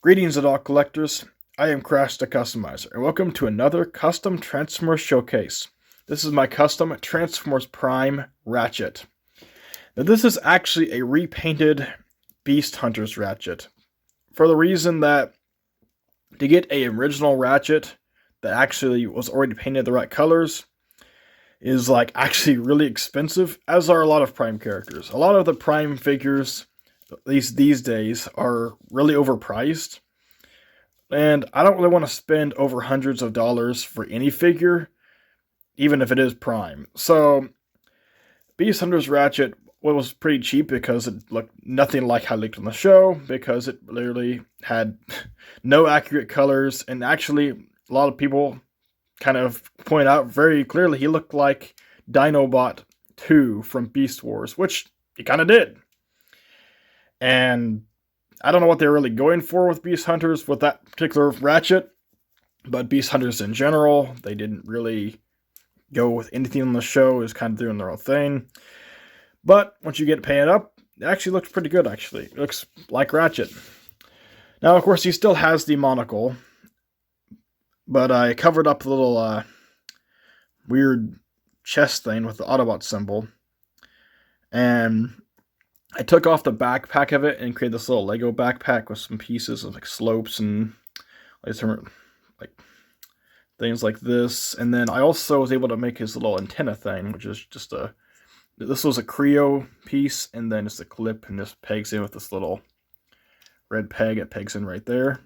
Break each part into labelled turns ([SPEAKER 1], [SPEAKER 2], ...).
[SPEAKER 1] Greetings adult collectors, I am Crash the Customizer, and welcome to another Custom Transformers Showcase. This is my Custom Transformers Prime Ratchet. Now this is actually a repainted Beast Hunters Ratchet, for the reason that to get an original Ratchet that actually was already painted the right colors is actually really expensive, as are a lot of Prime characters. A lot of the Prime figures these days are really overpriced, and I don't really want to spend over hundreds of dollars for any figure, even if it is Prime. So Beast Hunters Ratchet was pretty cheap because it looked nothing like how it looked on the show, because it literally had no accurate colors, and actually a lot of people kind of point out very clearly he looked like Dinobot 2 from Beast Wars, which he kind of did. And I don't know what they're really going for with Beast Hunters with that particular Ratchet, but Beast Hunters in general, they didn't really go with anything on the show. It was kind of doing their own thing. But once you get it painted up, it actually looks pretty good, actually. It looks like Ratchet. Now, of course, he still has the monocle, but I covered up the little weird chest thing with the Autobot symbol, and I took off the backpack of it and created this little Lego backpack with some pieces of slopes and things like this. And then I also was able to make his little antenna thing, which is just this was a Creo piece, and then it's a clip and just pegs in with this little red peg. It pegs in right there.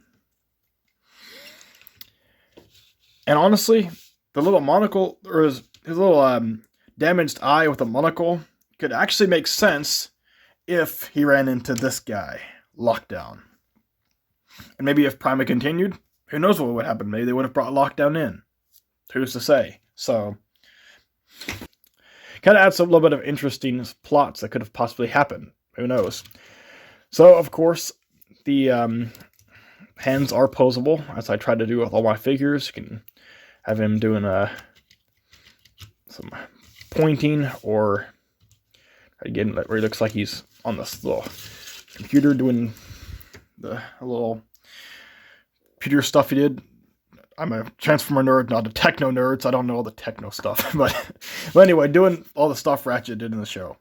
[SPEAKER 1] And honestly, the little monocle, or his little damaged eye with a monocle, could actually make sense if he ran into this guy, Lockdown. And maybe if Prime had continued, who knows what would happen. Maybe they would have brought Lockdown in. Who's to say? So, kind of adds a little bit of interesting plots that could have possibly happened. Who knows? So, of course, the hands are posable, as I tried to do with all my figures. You can have him doing some pointing, or again, where he looks like he's on this little computer doing the little computer stuff he did. I'm a Transformer nerd, not a techno nerd, so I don't know all the techno stuff. But anyway, doing all the stuff Ratchet did in the show.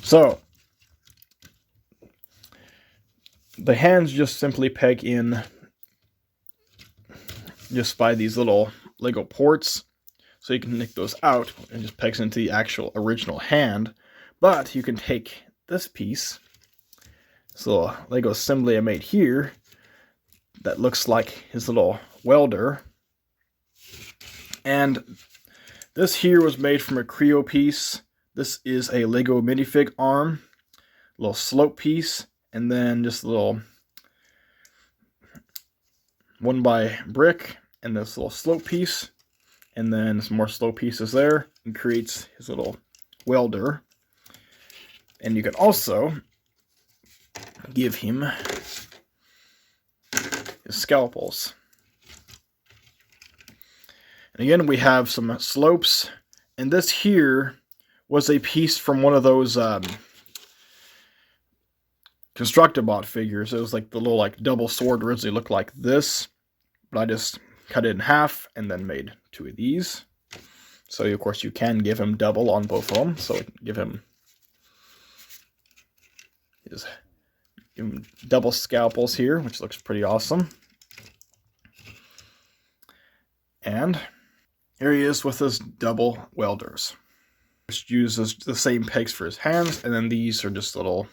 [SPEAKER 1] So, the hands just simply peg in just by these little Lego ports. So you can nick those out and just pegs into the actual original hand. But you can take this piece, this little Lego assembly I made here, that looks like his little welder. And this here was made from a Creo piece. This is a Lego minifig arm, little slope piece, and then just a little 1x brick, and this little slope piece. And then some more slow pieces there, and creates his little welder. And you can also give him his scalpels. And again, we have some slopes. And this here was a piece from one of those Constructabot figures. It was like the little double sword originally looked like this, but I just cut it in half and then made two of these. So of course you can give him double on both of them. So give him double scalpels here, which looks pretty awesome. And here he is with his double welders. Just uses the same pegs for his hands, and then these are just little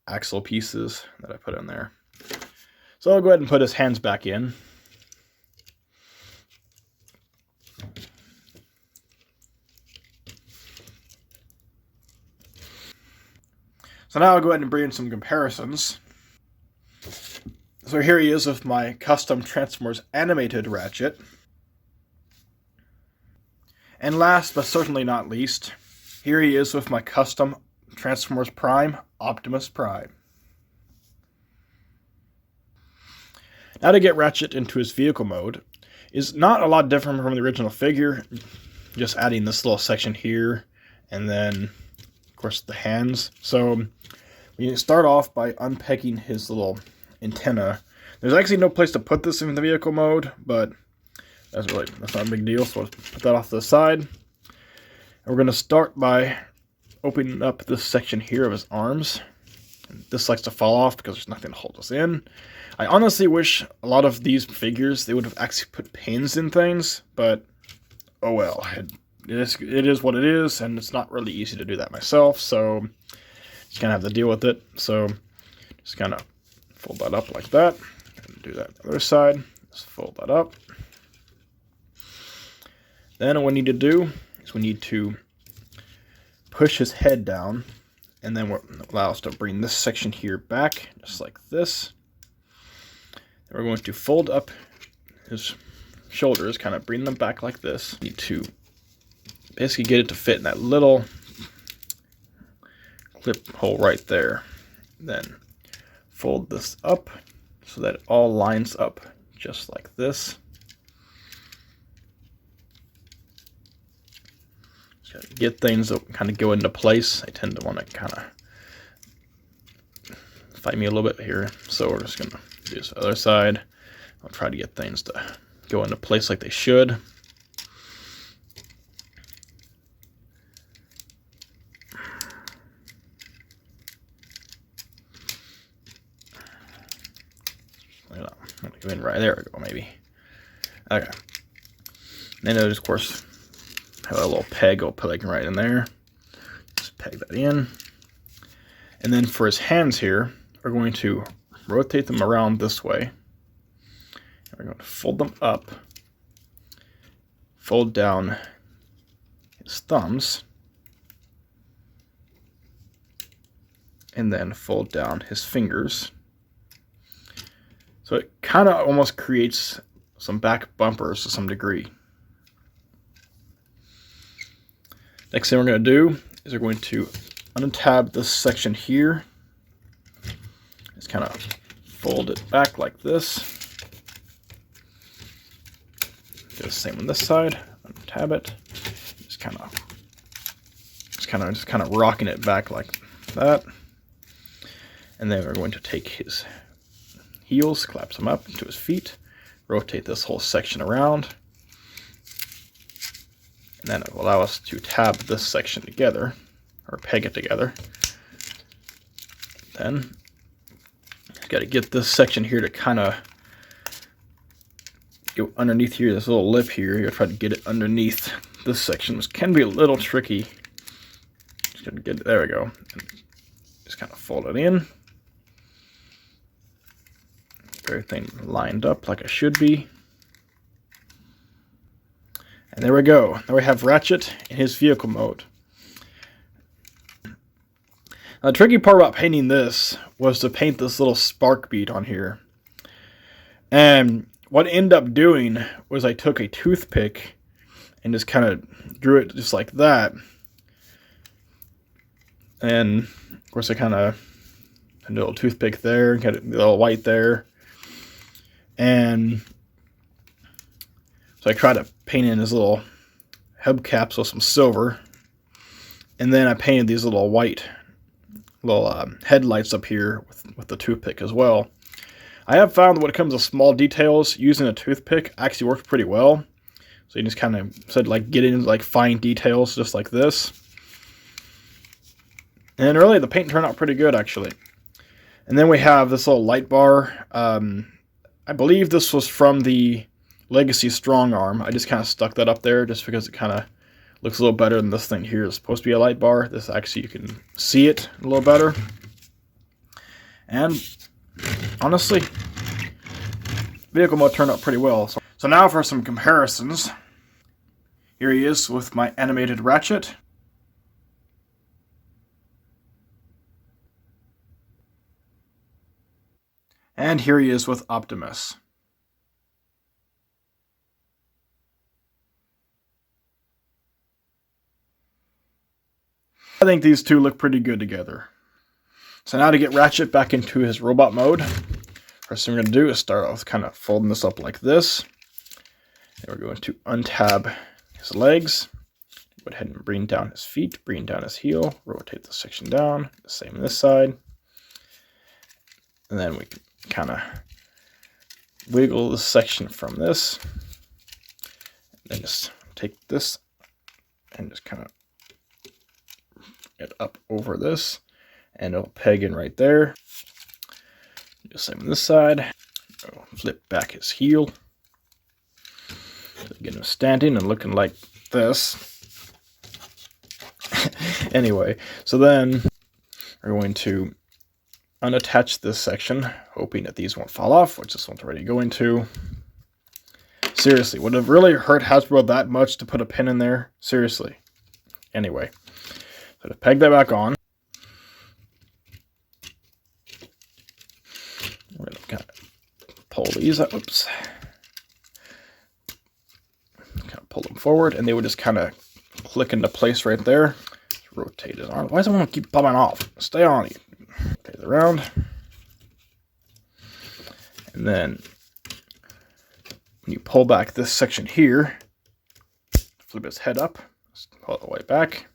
[SPEAKER 1] axle pieces that I put in there. So I'll go ahead and put his hands back in. So now I'll go ahead and bring in some comparisons. So here he is with my Custom Transformers Animated Ratchet. And last but certainly not least, here he is with my Custom Transformers Prime Optimus Prime. Now to get Ratchet into his vehicle mode is not a lot different from the original figure, just adding this little section here, and then of course the hands. So You start off by unpegging his little antenna. There's actually no place to put this in the vehicle mode, but that's not a big deal, so let's put that off to the side. And we're going to start by opening up this section here of his arms. And this likes to fall off because there's nothing to hold us in. I honestly wish a lot of these figures, they would have actually put pins in things, but oh well. It is what it is, and it's not really easy to do that myself, so just kind of have to deal with it. So just kind of fold that up like that, and do that on the other side. Just fold that up. Then what we need to do is we need to push his head down, and then allow us to bring this section here back, just like this. Then we're going to fold up his shoulders, kind of bring them back like this. Need to basically get it to fit in that little clip hole right there. Then fold this up so that it all lines up just like this. Just get things that kind of go into place. I tend to want to kind of fight me a little bit here, so we're just going to do this other side. I'll try to get things to go into place like they should. I'm gonna go in right there. We go, maybe. Okay. Then it'll just, of course, have a little peg. I'll peg right in there. Just peg that in. And then for his hands here, we're going to rotate them around this way. We're going to fold them up, fold down his thumbs, and then fold down his fingers. So it kind of almost creates some back bumpers to some degree. Next thing we're going to do is we're going to untab this section here. Just kind of fold it back like this. Do the same on this side. Untab it. Just kind of rocking it back like that. And then we're going to take his heels, collapse them up into his feet, rotate this whole section around, and then it will allow us to tab this section together, or peg it together. Then you've got to get this section here to kind of go underneath here, this little lip here. You'll try to get it underneath this section, which can be a little tricky. Just gotta get it, there we go. And just kind of fold it in. Everything lined up like it should be. And there we go. Now we have Ratchet in his vehicle mode. Now, the tricky part about painting this was to paint this little spark bead on here. And what I ended up doing was I took a toothpick and just kind of drew it just like that. And of course I kind of had a little toothpick there, got a little white there. And so I tried to paint in his little hubcaps with some silver. And then I painted these little white headlights up here with the toothpick as well. I have found that when it comes to small details, using a toothpick actually works pretty well. So you just kind of said get into like fine details just like this. And really the paint turned out pretty good actually. And then we have this little light bar. I believe this was from the Legacy Strong Arm. I just kind of stuck that up there just because it kind of looks a little better than this thing here. It's supposed to be a light bar. This actually, you can see it a little better. And honestly, vehicle mode turned out pretty well. So now for some comparisons. Here he is with my animated Ratchet. And here he is with Optimus. I think these two look pretty good together. So now to get Ratchet back into his robot mode, first thing we're going to do is start off kind of folding this up like this. And we're going to untab his legs. Go ahead and bring down his feet, bring down his heel, rotate this section down, the same on this side. And then we can kind of wiggle this section from this. And then just take this and just kind of get up over this. And it'll peg in right there. Do the same on this side. Flip back his heel. Get him standing and looking like this. Anyway, so then we're going to unattach this section, hoping that these won't fall off, which this one's already going to. Seriously, would it have really hurt Hasbro that much to put a pin in there? Seriously. Anyway, so to peg that back on, we're going to kind of pull these up. Oops. Kind of pull them forward, and they would just kind of click into place right there. Rotate his arm. Why does it want to keep popping off? Stay on it. Rotate it around. And then when you pull back this section here, flip his head up, pull it the way back,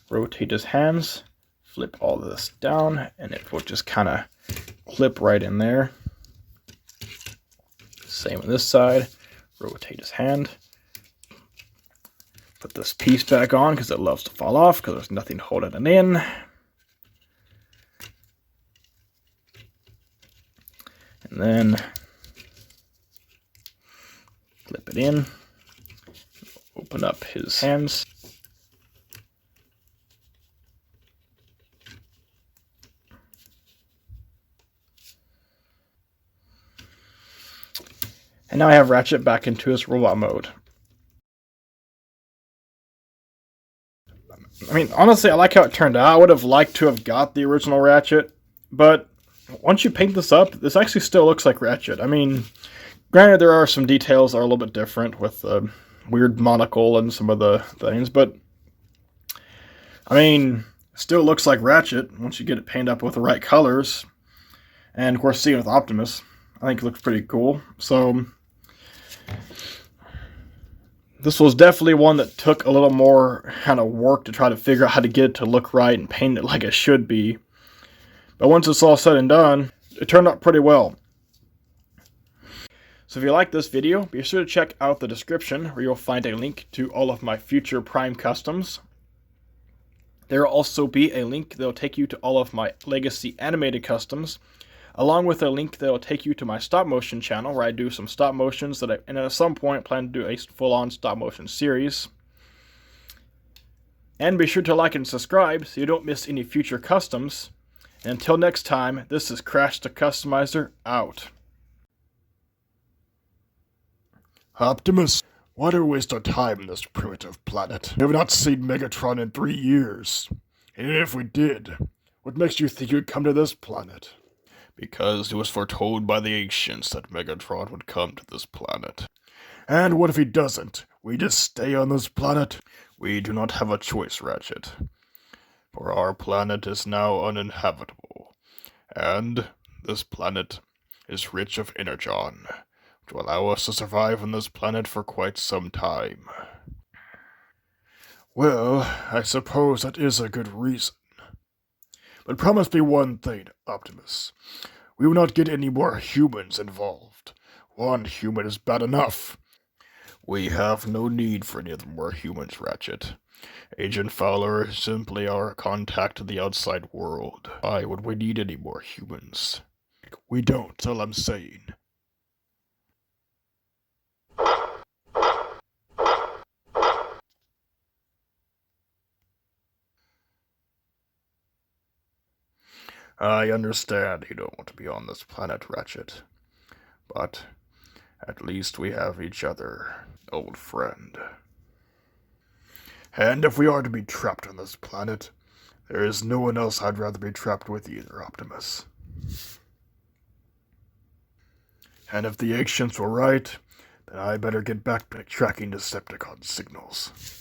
[SPEAKER 1] rotate his hands, flip all this down, and it will just kind of clip right in there. Same on this side. Rotate his hand. Put this piece back on because it loves to fall off because there's nothing holding it in. And then clip it in. Open up his hands. And now I have Ratchet back into his robot mode. I mean, honestly, I like how it turned out. I would have liked to have got the original Ratchet, but once you paint this up, this actually still looks like Ratchet. I mean, granted, there are some details that are a little bit different with the weird monocle and some of the things, but I mean, it still looks like Ratchet once you get it painted up with the right colors. And of course, seeing it with Optimus, I think it looks pretty cool. So this was definitely one that took a little more kind of work to try to figure out how to get it to look right and paint it like it should be. But once it's all said and done, it turned out pretty well. So if you like this video, be sure to check out the description where you'll find a link to all of my future Prime customs. There will also be a link that will take you to all of my Legacy animated customs, along with a link that will take you to my stop motion channel where I do some stop motions and at some point plan to do a full-on stop motion series. And be sure to like and subscribe so you don't miss any future customs. And until next time, this is Crash the Customizer out.
[SPEAKER 2] Optimus, why do we waste our time on this primitive planet? We have not seen Megatron in 3 years. And if we did, what makes you think you'd come to this planet?
[SPEAKER 3] Because it was foretold by the ancients that Megatron would come to this planet.
[SPEAKER 2] And what if he doesn't? We just stay on this planet?
[SPEAKER 3] We do not have a choice, Ratchet. For our planet is now uninhabitable. And this planet is rich of energon, which will allow us to survive on this planet for quite some time.
[SPEAKER 2] Well, I suppose that is a good reason. But promise me one thing, Optimus. We will not get any more humans involved. One human is bad enough.
[SPEAKER 3] We have no need for any more humans, Ratchet. Agent Fowler is simply our contact to the outside world. Why would we need any more humans?
[SPEAKER 2] We don't, that's all I'm saying.
[SPEAKER 3] I understand you don't want to be on this planet, Ratchet. But at least we have each other, old friend.
[SPEAKER 2] And if we are to be trapped on this planet, there is no one else I'd rather be trapped with either, Optimus. And if the ancients were right, then I better get back to tracking Decepticon signals.